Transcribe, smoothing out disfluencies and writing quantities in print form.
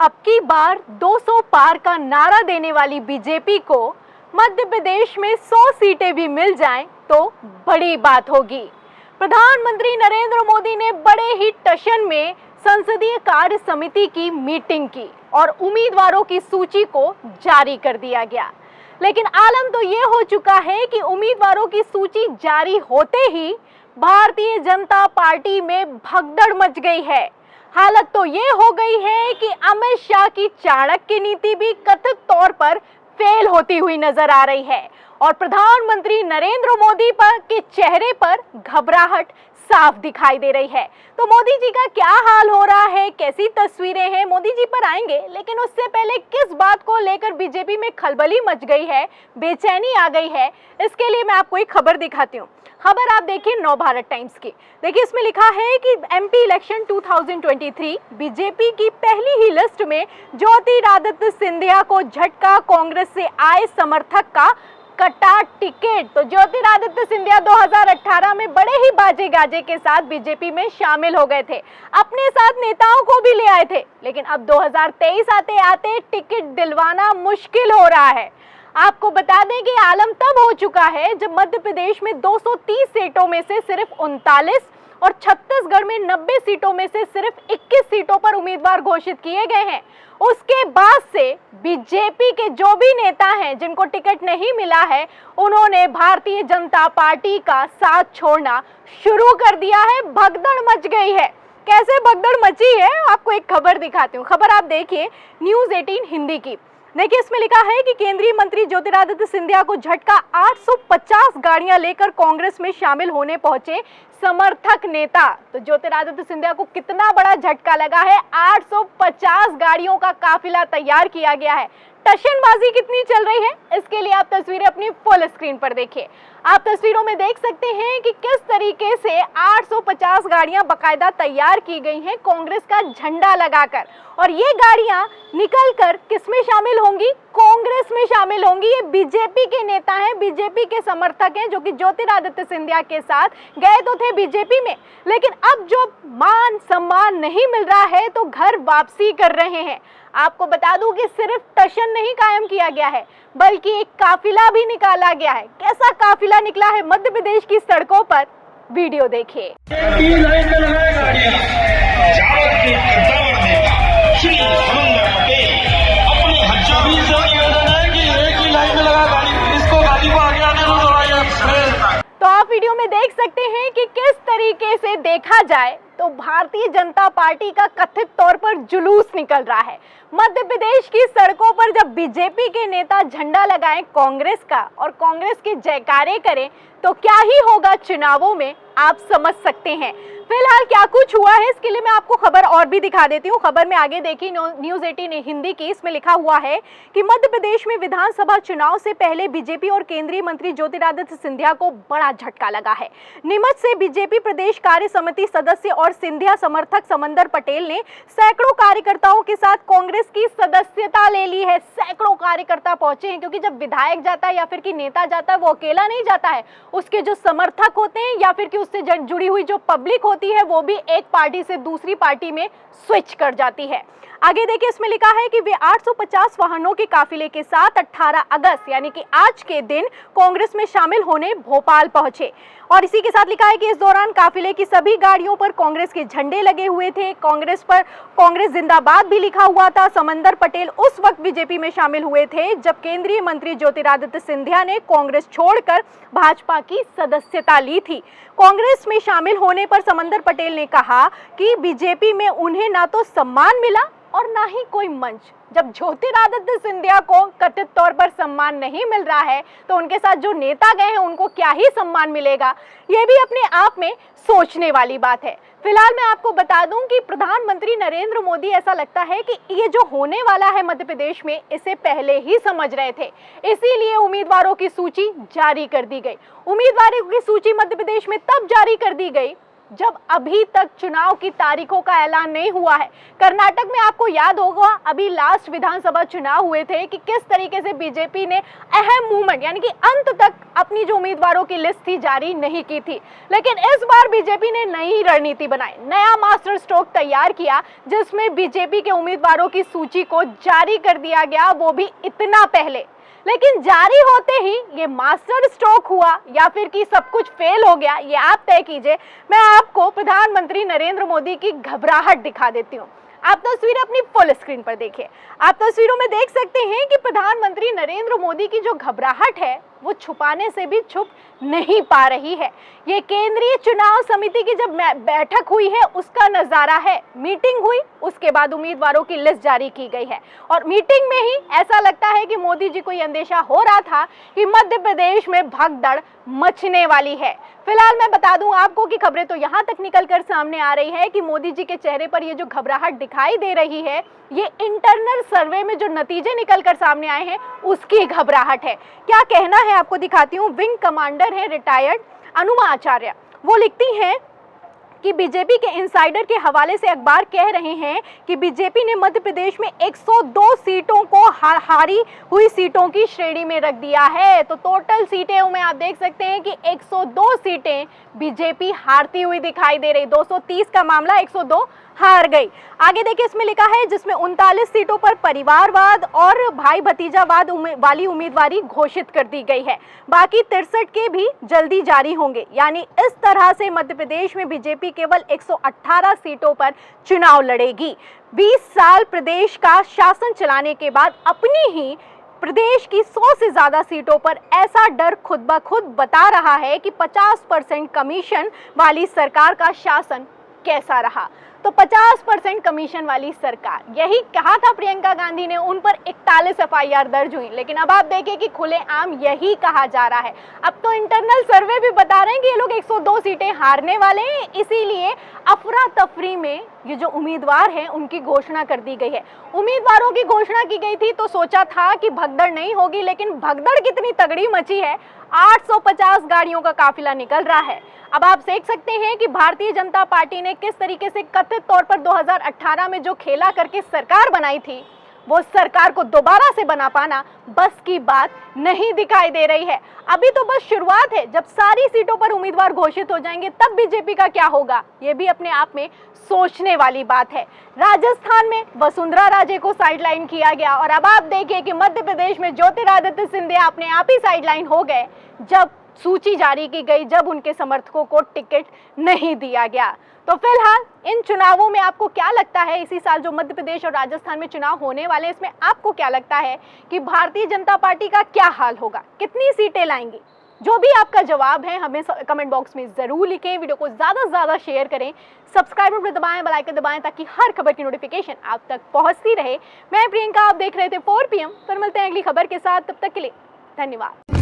अब की बार 200 पार का नारा देने वाली बीजेपी को मध्य प्रदेश में 100 सीटें भी मिल जाएं तो बड़ी बात होगी। प्रधानमंत्री नरेंद्र मोदी ने बड़े ही टशन में संसदीय कार्य समिति की मीटिंग की और उम्मीदवारों की सूची को जारी कर दिया गया। लेकिन आलम तो ये हो चुका है कि उम्मीदवारों की सूची जारी होते ही भारतीय जनता पार्टी में भगदड़ मच गई है। हालत तो ये हो गई है कि अमित शाह की चाणक्य नीति भी कथित तौर पर फेल होती हुई नजर आ रही है और प्रधानमंत्री नरेंद्र मोदी के चेहरे पर घबराहट साफ दिखाई दे रही है। तो मोदी जी का क्या हाल हो रहा है, कैसी तस्वीरें हैं, मोदी जी पर आएंगे, लेकिन उससे पहले किस बात को लेकर बीजेपी में खलबली मच गई है, बेचैनी आ गई है, इसके लिए मैं आपको एक खबर दिखाती हूँ। खबर आप देखिए नवभारत टाइम्स की। देखिए इसमें लिखा है कि एमपी इलेक्शन 2023 बीजेपी की पहली ही लिस्ट में ज्योतिरादित्य सिंधिया को झटका, कांग्रेस से आए समर्थक का कटा टिकट। तो ज्योतिरादित्य सिंधिया 2018 में बड़े ही बाजे गाजे के साथ बीजेपी में शामिल हो गए थे, अपने साथ नेताओं को भी ले आए थे, लेकिन अब 2023 आते आते टिकट दिलवाना मुश्किल हो रहा है। आपको बता दें कि आलम तब हो चुका है जब मध्य प्रदेश में 230 सीटों में से सिर्फ 39 और छत्तीसगढ़ में 90 सीटों में से सिर्फ 21 सीटों पर उम्मीदवार घोषित किए गए हैं। उसके बाद से बीजेपी के जो भी नेता हैं जिनको टिकट नहीं मिला है, उन्होंने भारतीय जनता पार्टी का साथ छोड़ना शुरू कर दिया है। भगदड़ मच गई है। कैसे भगदड़ मची है, आपको एक खबर दिखाती हूँ। खबर आप देखिए न्यूज़ 18 हिंदी की। देखिए इसमें लिखा है कि केंद्रीय मंत्री ज्योतिरादित्य सिंधिया को झटका, 850 गाड़ियां लेकर कांग्रेस में शामिल होने पहुंचे समर्थक नेता। तो ज्योतिरादित्य सिंधिया को कितना बड़ा झटका लगा है, 850 गाड़ियों का काफिला तैयार किया गया है। टशनबाजी कितनी चल रही है, इसके लिए आप तस्वीरें अपनी फुल स्क्रीन पर देखिए। आप तस्वीरों में देख सकते हैं कि किस तरीके से 850 गाड़ियां बकायदा तैयार की गई हैं कांग्रेस का झंडा लगाकर, और ये गाड़ियां निकलकर किसमें शामिल होंगी, कांग्रेस में शामिल होंगी। ये बीजेपी के नेता हैं, बीजेपी के समर्थक हैं, जो कि ज्योतिरादित्य सिंधिया के साथ गए तो थे बीजेपी में, लेकिन अब जो मान सम्मान नहीं मिल रहा है तो घर वापसी कर रहे हैं। आपको बता दूं कि सिर्फ टशन नहीं कायम किया गया है, बल्कि एक काफिला भी निकाला गया है। कैसा काफिला निकला है मध्य प्रदेश की सड़कों पर, वीडियो देखिए। तो आप वीडियो में देख सकते हैं कि किस तरीके से देखा जाए तो भारतीय जनता पार्टी का कथित तौर पर जुलूस निकल रहा है। मध्य प्रदेश की सड़कों पर जब बीजेपी के नेता झंडा लगाएं कांग्रेस का और कांग्रेस के जयकारे करें तो क्या ही होगा चुनावों में, आप समझ सकते हैं। फिलहाल क्या कुछ हुआ है इसके लिए मैं आपको खबर और भी दिखा देती हूँ। खबर में आगे देखिए न्यूज़ 18 हिंदी की। इसमें लिखा हुआ है कि मध्य प्रदेश में विधानसभा चुनाव से पहले बीजेपी और केंद्रीय मंत्री ज्योतिरादित्य सिंधिया को बड़ा झटका लगा है। नीमच से बीजेपी प्रदेश कार्य समिति सदस्य और सिंधिया समर्थक समंदर पटेल ने सैकड़ों कार्यकर्ताओं के साथ कांग्रेस की सदस्यता ले ली है। सैकड़ों कार्यकर्ता पहुंचे हैं, क्योंकि जब विधायक जाता है या फिर कि नेता जाता है वो अकेला नहीं जाता है, उसके जो समर्थक होते हैं या फिर कि उससे जुड़ी हुई जो पब्लिक होती है वो भी एक पार्टी से दूसरी पार्टी में स्विच कर जाती है। आगे देखिए इसमें लिखा है कि वे 850 वाहनों के काफिले के साथ 18 अगस्त यानी कि आज के दिन कांग्रेस में शामिल होने भोपाल पहुंचे, और इसी के साथ लिखा है कि इस दौरान काफिले की सभी गाड़ियों पर कांग्रेस के झंडे लगे हुए थे। कांग्रेस पर कांग्रेस जिंदाबाद भी लिखा हुआ था। समंदर पटेल उस वक्त बीजेपी में शामिल हुए थे जब केंद्रीय मंत्री ज्योतिरादित्य सिंधिया ने कांग्रेस छोड़कर भाजपा की सदस्यता ली थी। कांग्रेस में शामिल होने पर समंदर पटेल ने कहा कि बीजेपी में उन्हें ना तो सम्मान मिला और ना ही कोई मंच। जब ज्योतिरादित्य सिंधिया को कथित तौर पर सम्मान नहीं मिल रहा है तो उनके साथ जो नेता गए हैं उनको क्या ही सम्मान मिलेगा, ये भी अपने आप में सोचने वाली बात है। फिलहाल मैं आपको बता दूं कि प्रधानमंत्री नरेंद्र मोदी, ऐसा लगता है कि ये जो होने वाला है मध्य प्रदेश में, इसे पहले ही समझ रहे थे, इसीलिए उम्मीदवारों की सूची जारी कर दी गई। उम्मीदवारों की सूची मध्य प्रदेश में तब जारी कर दी गई जब अभी तक चुनाव की तारीखों का ऐलान नहीं हुआ है। कर्नाटक में आपको याद होगा अभी लास्ट विधानसभा चुनाव हुए थे कि किस तरीके से बीजेपी ने अहम मूवमेंट यानी कि अंत तक अपनी जो उम्मीदवारों की लिस्ट थी जारी नहीं की थी। लेकिन इस बार बीजेपी ने नई रणनीति बनाई, नया मास्टर स्ट्रोक तैयार किया जिसमें बीजेपी के उम्मीदवारों की सूची को जारी कर दिया गया, वो भी इतना पहले। लेकिन जारी होते ही ये मास्टर स्ट्रोक हुआ या फिर कि सब कुछ फेल हो गया, ये आप तय कीजिए। मैं आपको प्रधानमंत्री नरेंद्र मोदी की घबराहट दिखा देती हूँ। आप तस्वीरें अपनी फुल स्क्रीन पर देखिए। आप तस्वीरों में देख सकते हैं कि प्रधानमंत्री नरेंद्र मोदी की जो घबराहट है वो छुपाने से भी छुप नहीं पा रही है। ये केंद्रीय चुनाव समिति की जब बैठक हुई है उसका नजारा है। मीटिंग हुई, उसके बाद उम्मीदवारों की लिस्ट जारी की गई है और मीटिंग में ही ऐसा लगता है कि मोदी जी को ये अंदेशा हो रहा था कि मध्य प्रदेश में भगदड़ मचने वाली है। फिलहाल मैं बता दूं आपको कि खबरें तो यहाँ तक निकल कर सामने आ रही है कि मोदी जी के चेहरे पर ये जो घबराहट दिखाई दे रही है ये इंटरनल सर्वे में जो नतीजे निकल कर सामने आए हैं उसकी घबराहट है। क्या कहना है आपको दिखाती हूँ। विंग कमांडर है रिटायर्ड अनुमा आचार्य, वो लिखती हैं कि बीजेपी के इनसाइडर के हवाले से अखबार कह रहे हैं कि बीजेपी ने मध्य प्रदेश में 102 सीटों को हारी हुई सीटों की श्रेणी में रख दिया है। तो टोटल सीटें में आप देख सकते हैं कि 102 सीटें बीजेपी हारती हुई दिखाई दे रही। 230 का मामला 102 हार गई। आगे देखिए इसमें लिखा है जिसमें 39 सीटों पर परिवारवाद और भाई भतीजावाद वाली उम्मीदवारी घोषित कर दी गई है। बाकी 63 के भी जल्दी जारी होंगे। यानी इस तरह से मध्य प्रदेश में बीजेपी केवल 118 सीटों पर चुनाव लड़ेगी। 20 साल प्रदेश का शासन चलाने के बाद अपनी ही प्रदेश की 100 से ज्यादा सीटों पर ऐसा डर खुद ब खुद बता रहा है कि 50% कमीशन वाली सरकार का शासन कैसा रहा। तो 50% कमीशन वाली सरकार, यही कहा था प्रियंका गांधी ने, उन पर 41 एफआईआर दर्ज हुई। लेकिन अब आप देखिए कि खुलेआम यही कहा जा रहा है। अब तो इंटरनल सर्वे भी बता रहे हैं कि ये लोग 102 सीटें हारने वाले हैं, इसीलिए अफरा तफरी में ये जो उम्मीदवार हैं उनकी घोषणा कर दी गई है। उम्मीदवारों की घोषणा की गई थी तो सोचा था कि भगदड़ नहीं होगी, लेकिन भगदड़ कितनी तगड़ी मची है। 850 गाड़ियों का काफिला निकल रहा है। अब आप देख सकते हैं कि भारतीय जनता पार्टी ने किस तरीके से कथित तौर पर 2018 में जो खेला करके सरकार बनाई थी वो सरकार को दोबारा से बना पाना बस की बात नहीं दिखाई दे रही है। अभी तो बस शुरुआत है। जब सारी सीटों पर उम्मीदवार घोषित हो जाएंगे तब बीजेपी का क्या होगा, ये भी अपने आप में सोचने वाली बात है। राजस्थान में वसुंधरा राजे को साइडलाइन किया गया और अब आप देखिए कि मध्य प्रदेश में ज्योतिरादित्य सिंधिया अपने आप ही साइडलाइन हो गए जब सूची जारी की गई, जब उनके समर्थकों को टिकट नहीं दिया गया। तो फिलहाल इन चुनावों में आपको क्या लगता है, इसी साल जो मध्य प्रदेश और राजस्थान में चुनाव होने वाले हैं इसमें आपको क्या लगता है कि भारतीय जनता पार्टी का क्या हाल होगा, कितनी सीटें लाएंगी? जो भी आपका जवाब है हमें कमेंट बॉक्स में जरूर लिखें। वीडियो को ज्यादा से ज्यादा शेयर करें, सब्सक्राइब पर दबाएं, बेल आइकन दबाएं ताकि हर खबर की नोटिफिकेशन आप तक पहुंचती रहे। मैं प्रियंका, आप देख रहे थे 4 PM। फिर मिलते हैं अगली खबर के साथ, तब तक के लिए धन्यवाद।